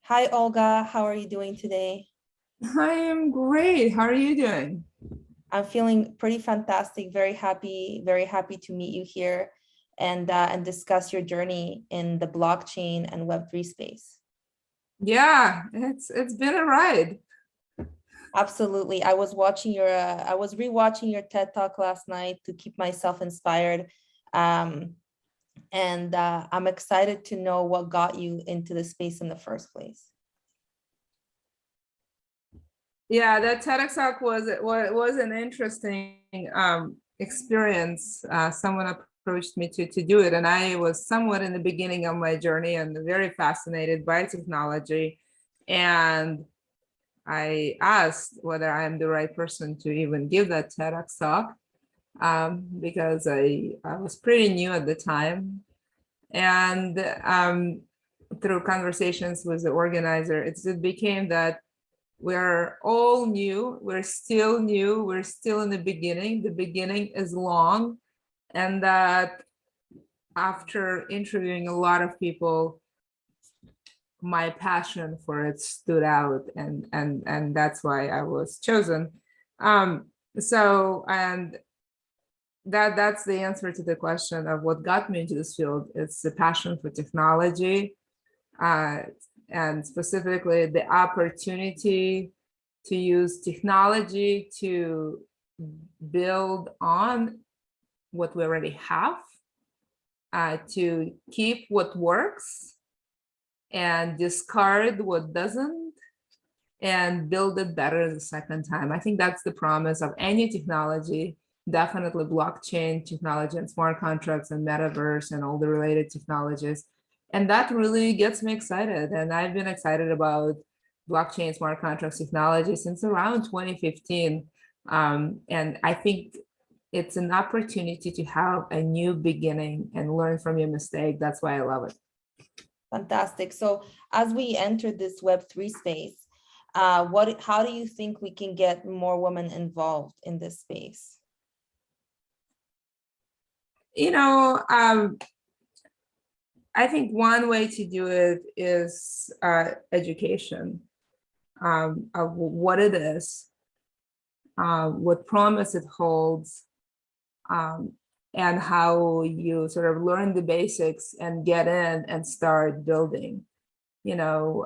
Hi, Olga. How are you doing today? I am great. How are you doing? I'm feeling pretty fantastic. Very happy to meet you here and discuss your journey in the blockchain and Web3 space. Yeah, it's been a ride. Absolutely. I was rewatching your TED Talk last night to keep myself inspired. Um, and I'm excited to know what got you into the space in the first place. Yeah, that TEDx talk was an interesting experience. Someone approached me to do it, and I was somewhat in the beginning of my journey and very fascinated by technology. And I asked whether I am the right person to even give that TEDx talk because I was pretty new at the time. And through conversations with the organizer, it became that we're all new, we're still new, we're still in the beginning. The beginning is long, and that after interviewing a lot of people, my passion for it stood out, and that's why I was chosen. Um, so and that's the answer to the question of what got me into this field. It's the passion for technology, uh, and specifically the opportunity to use technology to build on what we already have, to keep what works and discard what doesn't, and build it better the second time. I think that's the promise of any technology, definitely blockchain technology and smart contracts and metaverse and all the related technologies. And that really gets me excited. And I've been excited about blockchain smart contracts technology since around 2015. And I think it's an opportunity to have a new beginning and learn from your mistake. That's why I love it. Fantastic. So as we enter this Web3 space, how do you think we can get more women involved in this space? You know, I think one way to do it is education of what it is, what promise it holds, um, and how you sort of learn the basics and get in and start building. You know,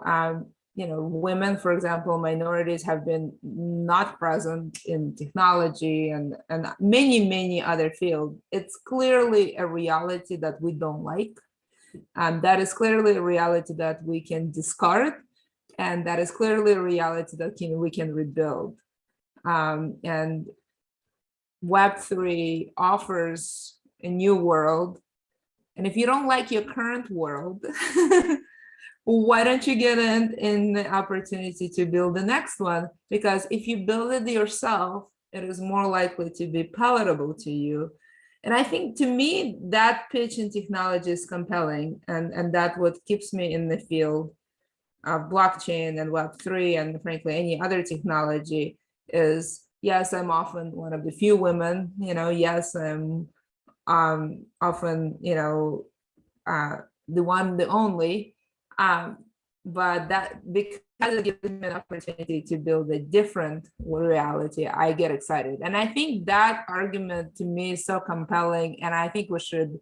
women, for example, minorities have been not present in technology and many other fields. It's clearly a reality that we don't like. That is clearly a reality that we can discard, and that is clearly a reality that we can rebuild. And Web3 offers a new world. And if you don't like your current world, why don't you get in the opportunity to build the next one? Because if you build it yourself, it is more likely to be palatable to you. And I think, to me, that pitch in technology is compelling, and that what keeps me in the field of blockchain and Web3 and frankly any other technology is, yes, I'm often one of the few women, yes, I'm often, the one, the only, um, but that, because it gives me an opportunity to build a different reality, I get excited. And I think that argument to me is so compelling, and I think we should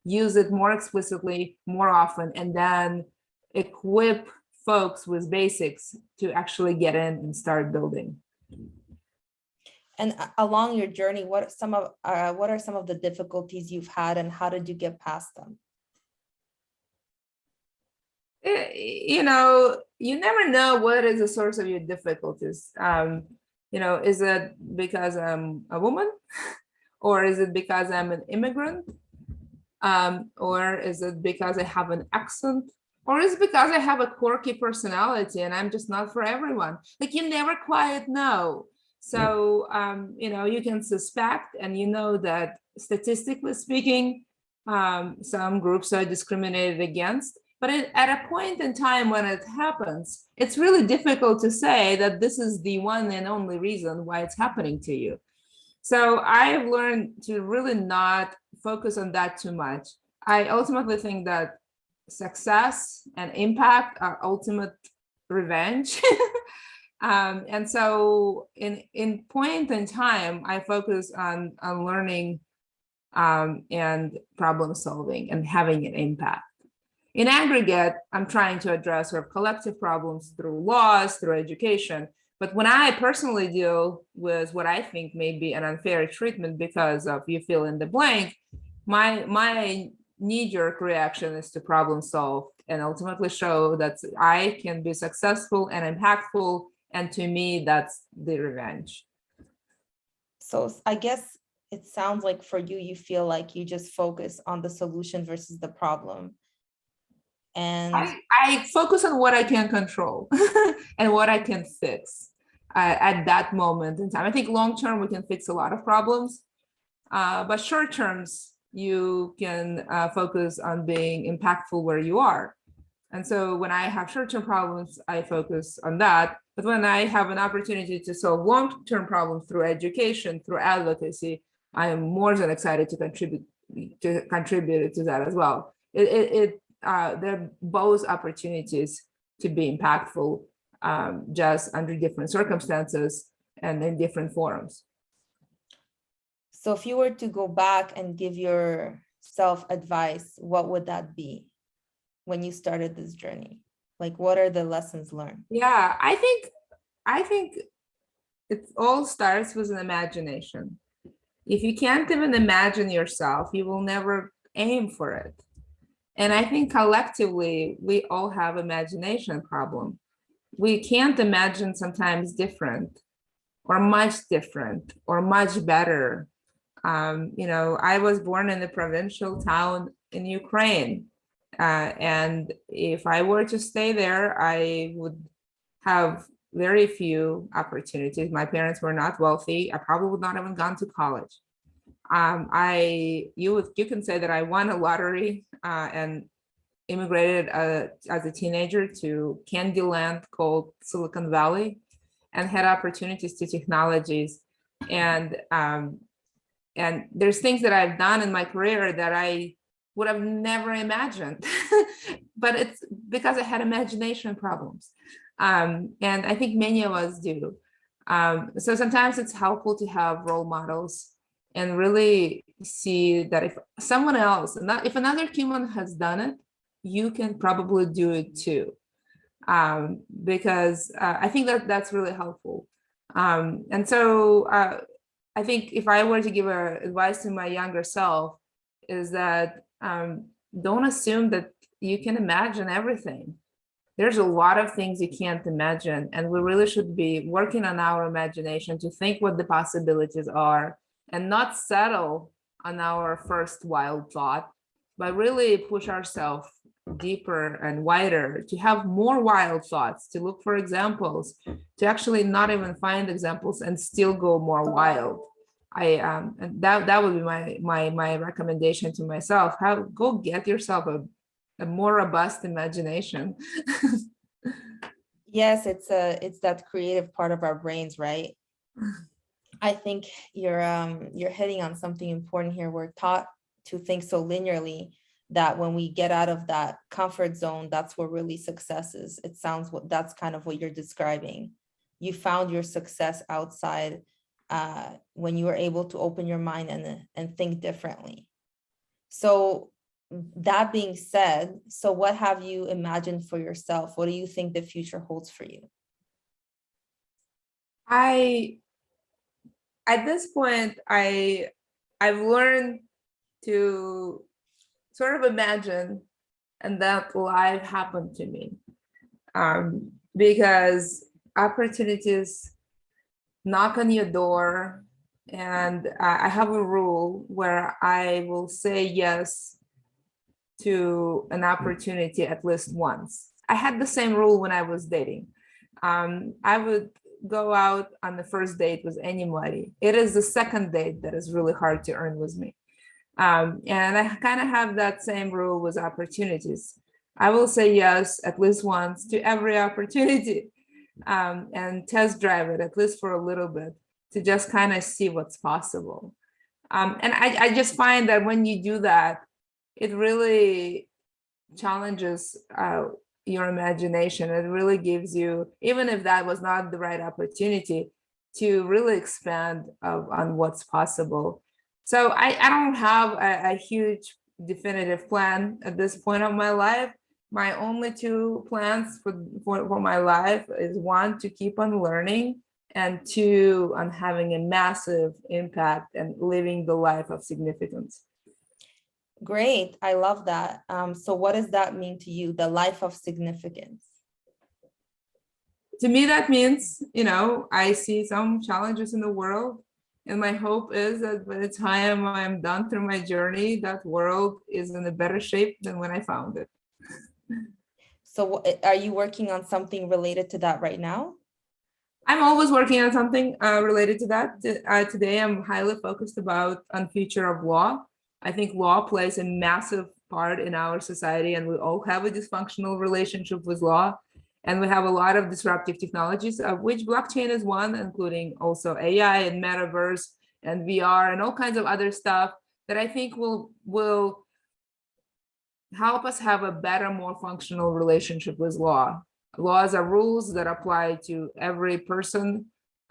use it more explicitly, more often, and then equip folks with basics to actually get in and start building. And along your journey, what are some of the difficulties you've had, and how did you get past them? You never know what is the source of your difficulties. Is it because I'm a woman, or is it because I'm an immigrant, or is it because I have an accent, or is it because I have a quirky personality and I'm just not for everyone? Like, you never quite know. So you can suspect, and that statistically speaking, some groups are discriminated against. But at a point in time when it happens, it's really difficult to say that this is the one and only reason why it's happening to you. So I've learned to really not focus on that too much. I ultimately think that success and impact are ultimate revenge. And so in point in time, I focus on learning and problem solving and having an impact. In aggregate, I'm trying to address sort of collective problems through laws, through education. But when I personally deal with what I think may be an unfair treatment because of you fill in the blank, my knee-jerk reaction is to problem solve and ultimately show that I can be successful and impactful. And to me, that's the revenge. So I guess it sounds like for you, you feel like you just focus on the solution versus the problem. And I focus on what I can control and what I can fix at that moment in time. I think long term, we can fix a lot of problems, but short terms, you can focus on being impactful where you are. And so when I have short-term problems, I focus on that. But when I have an opportunity to solve long-term problems through education, through advocacy, I am more than excited to contribute to that as well. They're both opportunities to be impactful, just under different circumstances and in different forums. so if you were to go back and give yourself advice, what would that be when you started this journey? Like, what are the lessons learned? Yeah, I think it all starts with an imagination. If you can't even imagine yourself, you will never aim for it. And I think collectively, we all have imagination problem. We can't imagine sometimes different or much different or much better. I was born in a provincial town in Ukraine. And if I were to stay there, I would have very few opportunities. My parents were not wealthy. I probably would not have even gone to college. You can say that I won a lottery and immigrated as a teenager to candy land called Silicon Valley, and had opportunities to technologies. And there's things that I've done in my career that I would have never imagined, but it's because I had imagination problems. And I think many of us do. So sometimes it's helpful to have role models and really see that if someone else, if another human has done it, you can probably do it too. Because I think that's really helpful. And so I think if I were to give advice to my younger self, is that don't assume that you can imagine everything. There's a lot of things you can't imagine, and we really should be working on our imagination to think what the possibilities are and not settle on our first wild thought, but really push ourselves deeper and wider, to have more wild thoughts, to look for examples, to actually not even find examples and still go more wild. And that would be my recommendation to myself. Go get yourself a more robust imagination. Yes, it's that creative part of our brains, right? I think you're hitting on something important here. We're taught to think so linearly that when we get out of that comfort zone, that's where really success is. It sounds that's kind of what you're describing. You found your success outside when you were able to open your mind and think differently. So that being said, so what have you imagined for yourself? What do you think the future holds for you? At this point, I've learned to sort of imagine and that life happened to me, because opportunities knock on your door, and I have a rule where I will say yes to an opportunity at least once. I had the same rule when I was dating. I would go out on the first date with anybody. It is the second date that is really hard to earn with me. And I kind of have that same rule with opportunities. I will say yes at least once to every opportunity, and test drive it at least for a little bit to just kind of see what's possible. And I just find that when you do that, it really challenges your imagination. It really gives you, even if that was not the right opportunity, to really expand on what's possible. So I don't have a huge definitive plan at this point of my life. My only two plans for my life is, one, to keep on learning, and two, on having a massive impact and living the life of significance. Great. I love that. So what does that mean to you, the life of significance? To me, that means, I see some challenges in the world, and my hope is that by the time I'm done through my journey, that world is in a better shape than when I found it. So are you working on something related to that right now? I'm always working on something related to that. Today, I'm highly focused on future of law. I think law plays a massive part in our society, and we all have a dysfunctional relationship with law. And we have a lot of disruptive technologies, of which blockchain is one, including also AI and metaverse and VR and all kinds of other stuff that I think will help us have a better, more functional relationship with law. Laws are rules that apply to every person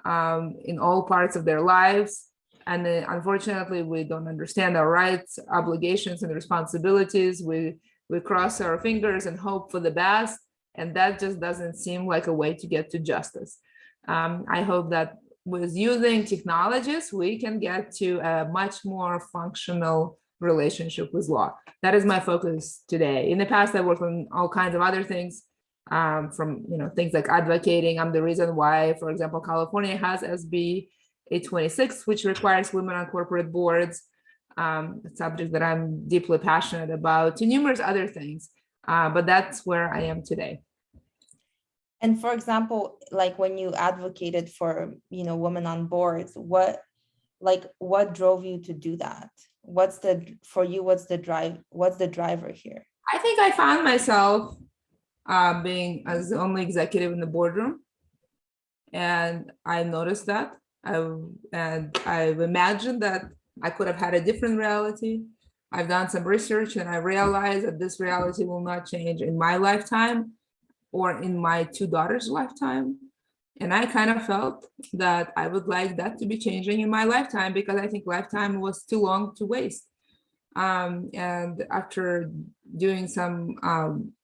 in all parts of their lives. And unfortunately, we don't understand our rights, obligations, and responsibilities. We cross our fingers and hope for the best. And that just doesn't seem like a way to get to justice. I hope that with using technologies, we can get to a much more functional relationship with law. That is my focus today. In the past, I worked on all kinds of other things, from things like advocating. I'm the reason why, for example, California has SB 826, which requires women on corporate boards, a subject that I'm deeply passionate about, to numerous other things. But that's where I am today. And for example, like when you advocated for, women on boards, what drove you to do that? What's the driver here? I think I found myself being as the only executive in the boardroom. And I noticed that. I've imagined that I could have had a different reality. I've done some research, and I realized that this reality will not change in my lifetime or in my two daughters' lifetime. And I kind of felt that I would like that to be changing in my lifetime, because I think lifetime was too long to waste. And after doing some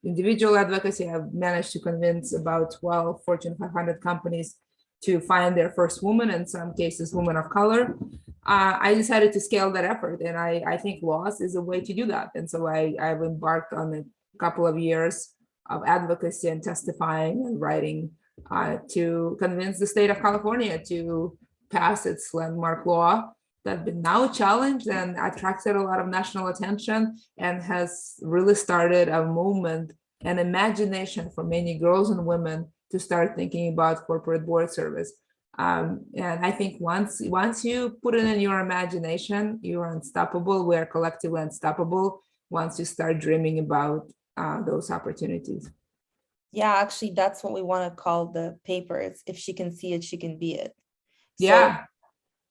individual advocacy, I've managed to convince about 12 Fortune 500 companies to find their first woman, in some cases, women of color. I decided to scale that effort, and I think laws is a way to do that. And so I've embarked on a couple of years of advocacy and testifying and writing to convince the state of California to pass its landmark law that been now challenged and attracted a lot of national attention, and has really started a movement and imagination for many girls and women to start thinking about corporate board service. And I think once you put it in your imagination, you are unstoppable. We are collectively unstoppable once you start dreaming about those opportunities. Yeah, actually, that's what we want to call the papers. If she can see it, she can be it. Yeah.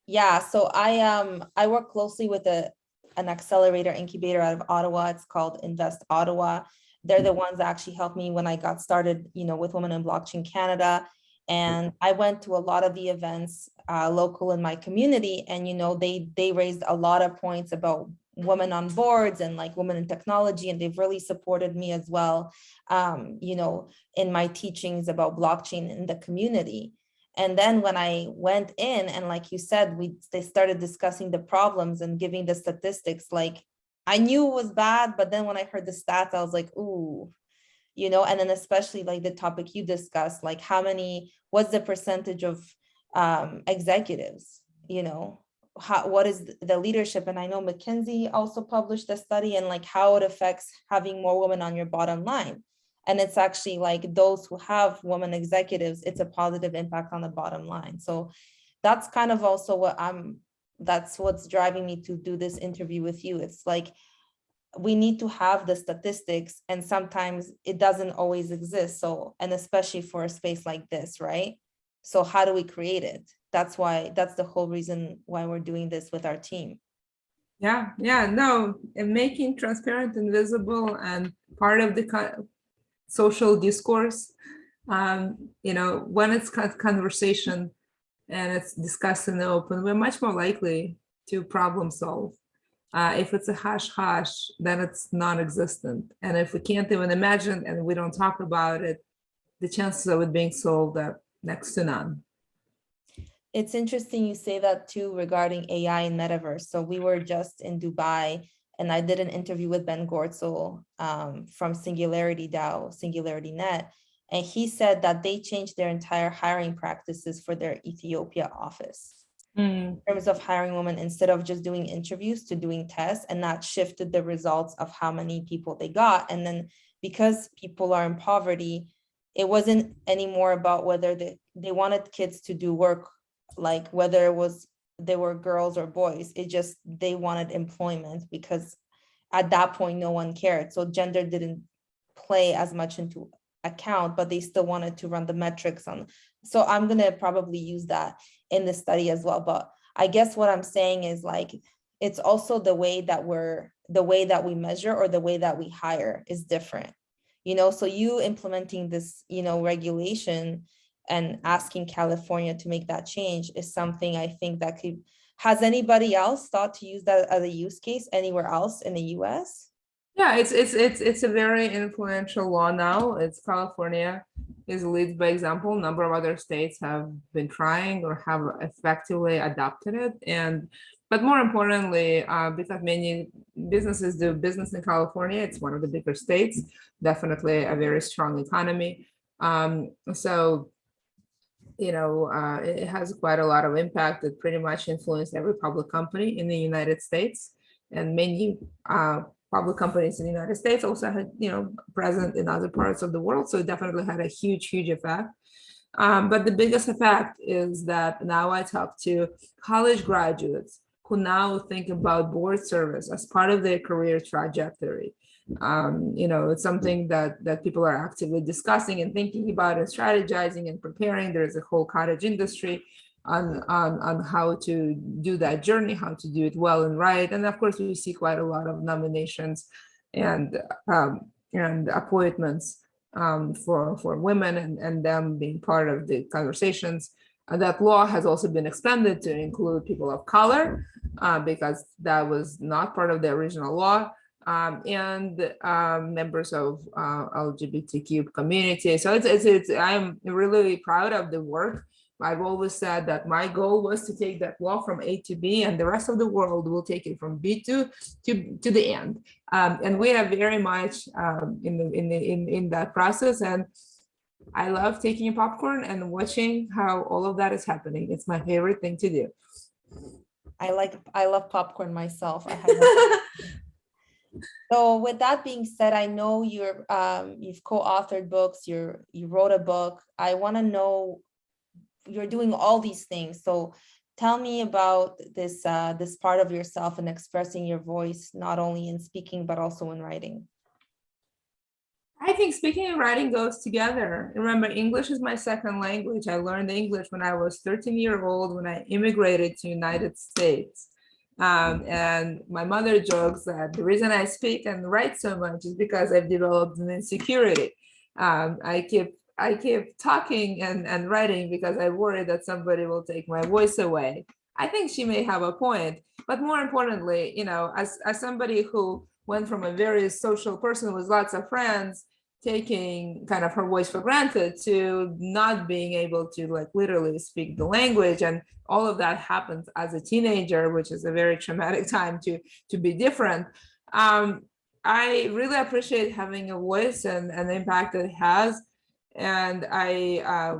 Yeah, so I work closely with an accelerator incubator out of Ottawa. It's called Invest Ottawa. They're the ones that actually helped me when I got started, with Women in Blockchain Canada. And I went to a lot of the events local in my community, and they raised a lot of points about women on boards and like women in technology, and they've really supported me as well, in my teachings about blockchain in the community. And then when I went in, and like you said, they started discussing the problems and giving the statistics. Like, I knew it was bad, but then when I heard the stats, I was like, ooh, and then especially like the topic you discussed, like what's the percentage of executives, what is the leadership? And I know McKinsey also published a study, and like how it affects having more women on your bottom line. And it's actually like those who have women executives, it's a positive impact on the bottom line. So that's kind of also that's what's driving me to do this interview with you. It's like, we need to have the statistics, and sometimes it doesn't always exist. So, and especially for a space like this, right? So how do we create it? That's the whole reason why we're doing this with our team. Yeah, no, and making transparent and visible, and part of the social discourse. When it's conversation and it's discussed in the open, we're much more likely to problem solve. If it's a hush hush, then it's non-existent. And if we can't even imagine and we don't talk about it, the chances of it being solved are next to none. It's interesting you say that too regarding AI and metaverse. So we were just in Dubai and I did an interview with Ben Gortzel from Singularity DAO, Singularity Net. And he said that they changed their entire hiring practices for their Ethiopia office. In terms of hiring women, instead of just doing interviews to doing tests, and that shifted the results of how many people they got. And then because people are in poverty, it wasn't anymore about whether they wanted kids to do work, like whether it was they were girls or boys. It just they wanted employment, because at that point no one cared. So gender didn't play as much into account, but they still wanted to run the metrics on. So I'm gonna probably use that in the study as well. But I guess what I'm saying is, like, it's also the way that we measure or the way that we hire is different. So you implementing this, regulation and asking California to make that change is something I think that has anybody else thought to use that as a use case anywhere else in the US? Yeah, it's a very influential law now. It's California is leads by example. A number of other states have been trying or have effectively adopted it. But more importantly, because many businesses do business in California, it's one of the bigger states, definitely a very strong economy. So it has quite a lot of impact. It pretty much influenced every public company in the United States, and many public companies in the United States also had, present in other parts of the world. So it definitely had a huge, huge effect. But the biggest effect is that now I talk to college graduates who now think about board service as part of their career trajectory. It's something that people are actively discussing and thinking about and strategizing and preparing. There's a whole cottage industry on how to do that journey, how to do it well and right. And of course, we see quite a lot of nominations and appointments for women and them being part of the conversations. That law has also been expanded to include people of color because that was not part of the original law. And members of LGBTQ community. So I'm really proud of the work. I've always said that my goal was to take that law from A to B, and the rest of the world will take it from B to the end. And we are very much in that process. And I love taking a popcorn and watching how all of that is happening. It's my favorite thing to do. I love popcorn myself. I have So with that being said, I know you've co-authored books, you wrote a book. I want to know, you're doing all these things. So tell me about this part of yourself and expressing your voice, not only in speaking, but also in writing. I think speaking and writing goes together. Remember, English is my second language. I learned English when I was 13-year-old when I immigrated to United States. And my mother jokes that the reason I speak and write so much is because I've developed an insecurity. I keep talking and writing because I worry that somebody will take my voice away. I think she may have a point, but more importantly, as somebody who went from a very social person with lots of friends, taking kind of her voice for granted, to not being able to literally speak the language, and all of that happens as a teenager, which is a very traumatic time to be different. I really appreciate having a voice and the impact that it has. And I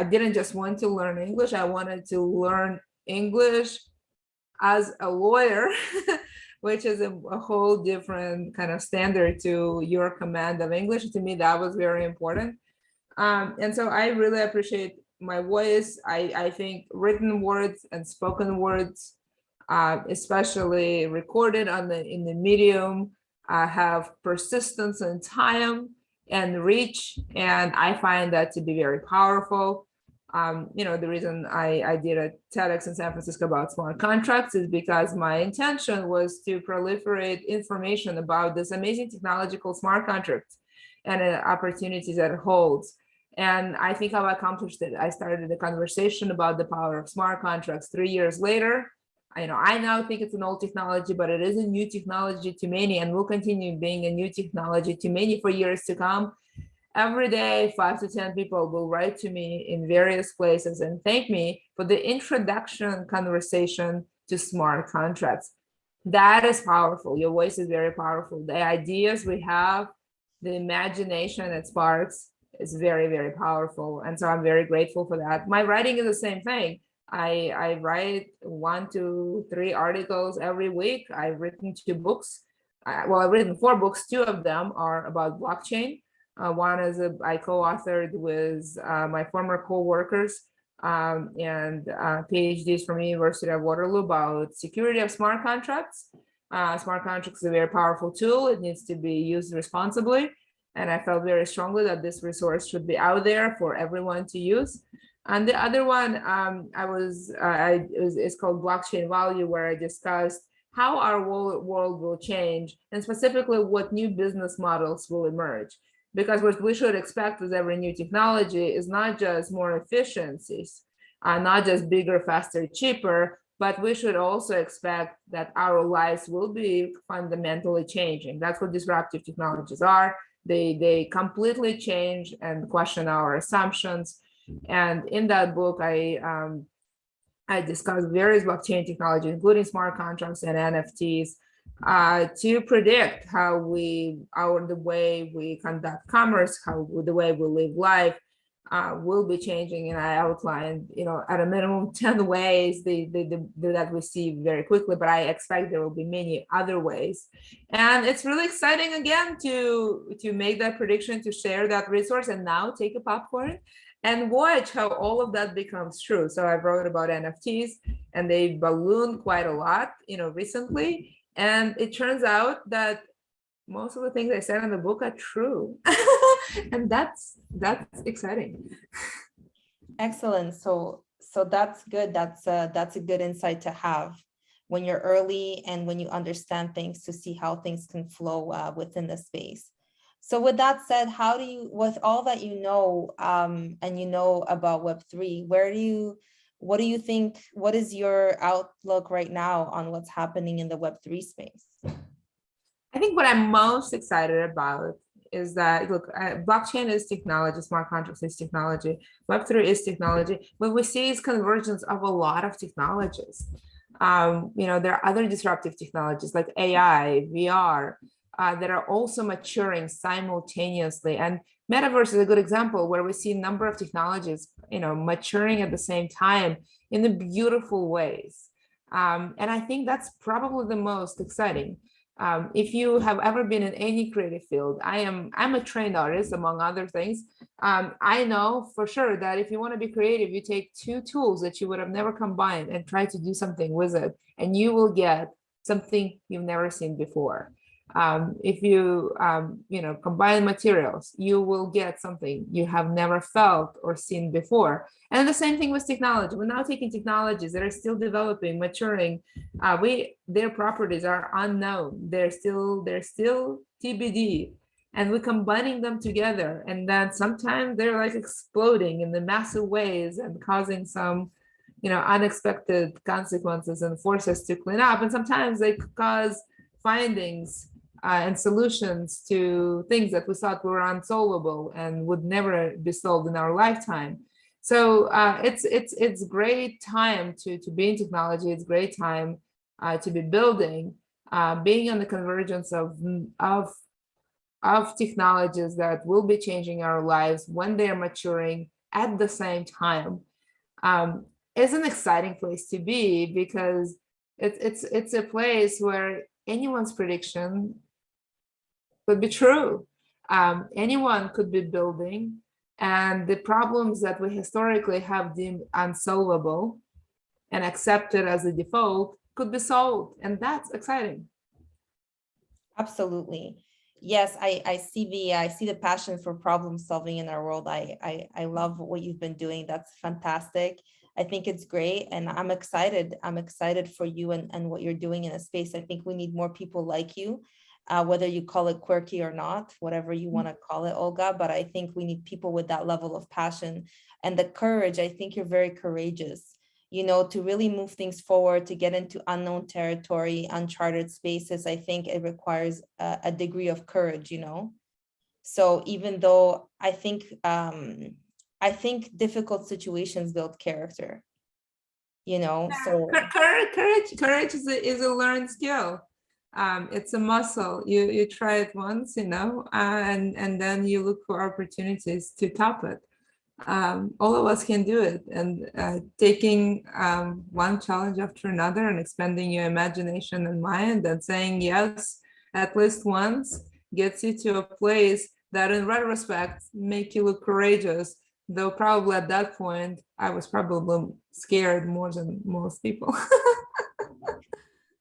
didn't just want to learn English. I wanted to learn English as a lawyer, which is a whole different kind of standard to your command of English. To me, that was very important. And so I really appreciate my voice. I think written words and spoken words, especially recorded in the medium, have persistence and time and reach. And I find that to be very powerful. The reason I did a TEDx in San Francisco about smart contracts is because my intention was to proliferate information about this amazing technological smart contract and opportunities that it holds. And I think I've accomplished it. I started a conversation about the power of smart contracts 3 years later. I now think it's an old technology, but it is a new technology to many and will continue being a new technology to many for years to come. Every day, 5 to 10 people will write to me in various places and thank me for the introduction conversation to smart contracts. That is powerful. Your voice is very powerful. The ideas we have, the imagination it sparks is very, very powerful. And so I'm very grateful for that. My writing is the same thing. I write 1 to 3 articles every week. I've written 2 books. I've written 4 books. 2 of them are about blockchain. One is I co-authored with my former co-workers and PhDs from the University of Waterloo about security of smart contracts. Smart contracts is a very powerful tool. It needs to be used responsibly. And I felt very strongly that this resource should be out there for everyone to use. And the other one is called Blockchain Value, where I discussed how our world will change and specifically what new business models will emerge. Because what we should expect with every new technology is not just more efficiencies, not just bigger, faster, cheaper, but we should also expect that our lives will be fundamentally changing. That's what disruptive technologies are. They completely change and question our assumptions. And in that book, I discussed various blockchain technologies, including smart contracts and NFTs, to predict how the way we conduct commerce, the way we live life will be changing. And I outlined, at a minimum 10 ways that we see very quickly, but I expect there will be many other ways. And it's really exciting again to make that prediction, to share that resource, and now take a popcorn and watch how all of that becomes true. So I wrote about NFTs and they ballooned quite a lot, recently. And it turns out that most of the things I said in the book are true. And that's exciting. Excellent. So that's good. That's a good insight to have when you're early and when you understand things, to see how things can flow within the space. So with that said, how do you, with all that you know, and about Web3, what do you think, what is your outlook right now on what's happening in the Web3 space? I think what I'm most excited about is that, look, blockchain is technology, smart contracts is technology, Web3 is technology. What we see is convergence of a lot of technologies. There are other disruptive technologies like AI, VR, that are also maturing simultaneously. And metaverse is a good example where we see a number of technologies, maturing at the same time in the beautiful ways. And I think that's probably the most exciting. If you have ever been in any creative field, I'm a trained artist, among other things. I know for sure that if you want to be creative, you take 2 tools that you would have never combined and try to do something with it, and you will get something you've never seen before. If you combine materials, you will get something you have never felt or seen before. And the same thing with technology. We're now taking technologies that are still developing, maturing. Their properties are unknown. They're still TBD, and we're combining them together. And then sometimes they're like exploding in the massive ways and causing some unexpected consequences and force us to clean up. And sometimes they cause findings and solutions to things that we thought were unsolvable and would never be solved in our lifetime. So it's great time to be in technology. It's great time to be building, being on the convergence of technologies that will be changing our lives when they're maturing at the same time. Is an exciting place to be, because it's a place where anyone's prediction could be true. Anyone could be building, and the problems that we historically have deemed unsolvable and accepted as a default could be solved, and that's exciting. Absolutely. Yes, I see the passion for problem solving in our world. I love what you've been doing. That's fantastic. I think it's great, and I'm excited. I'm excited for you and what you're doing in a space. I think we need more people like you, whether you call it quirky or not, whatever you want to call it, Olga. But I think we need people with that level of passion and the courage. I think you're very courageous, to really move things forward, to get into unknown territory, uncharted spaces. I think it requires a degree of courage. So even though I think difficult situations build character, so Courage is a learned skill. It's a muscle. You try it once, and then you look for opportunities to top it. All of us can do it, and taking one challenge after another and expanding your imagination and mind and saying yes at least once gets you to a place that in retrospect make you look courageous, though probably at that point I was probably scared more than most people.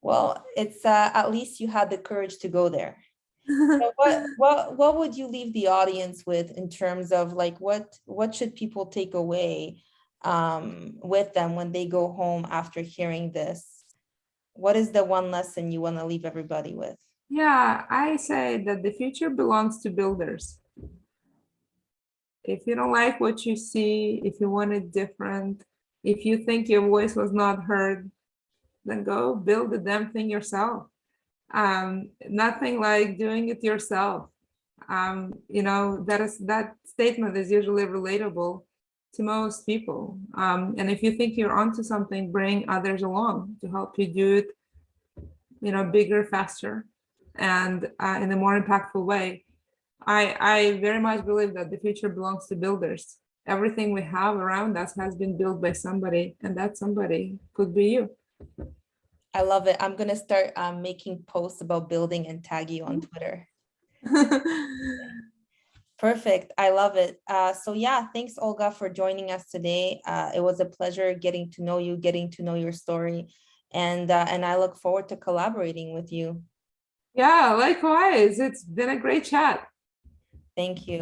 well, it's at least you had the courage to go there. So what would you leave the audience with in terms of like what should people take away with them when they go home after hearing this? What is the one lesson you want to leave everybody with? Yeah, I say that the future belongs to builders. If you don't like what you see, if you want it different, if you think your voice was not heard, then go build the damn thing yourself. Nothing like doing it yourself. That statement is usually relatable to most people. And if you think you're onto something, bring others along to help you do it, bigger, faster, and in a more impactful way. I very much believe that the future belongs to builders. Everything we have around us has been built by somebody, and that somebody could be you. I love it. I'm gonna start making posts about building and tag you on Twitter. Perfect. I love it. So yeah, thanks Olga for joining us today. It was a pleasure getting to know you, getting to know your story, and I look forward to collaborating with you. Yeah, likewise. It's been a great chat. Thank you.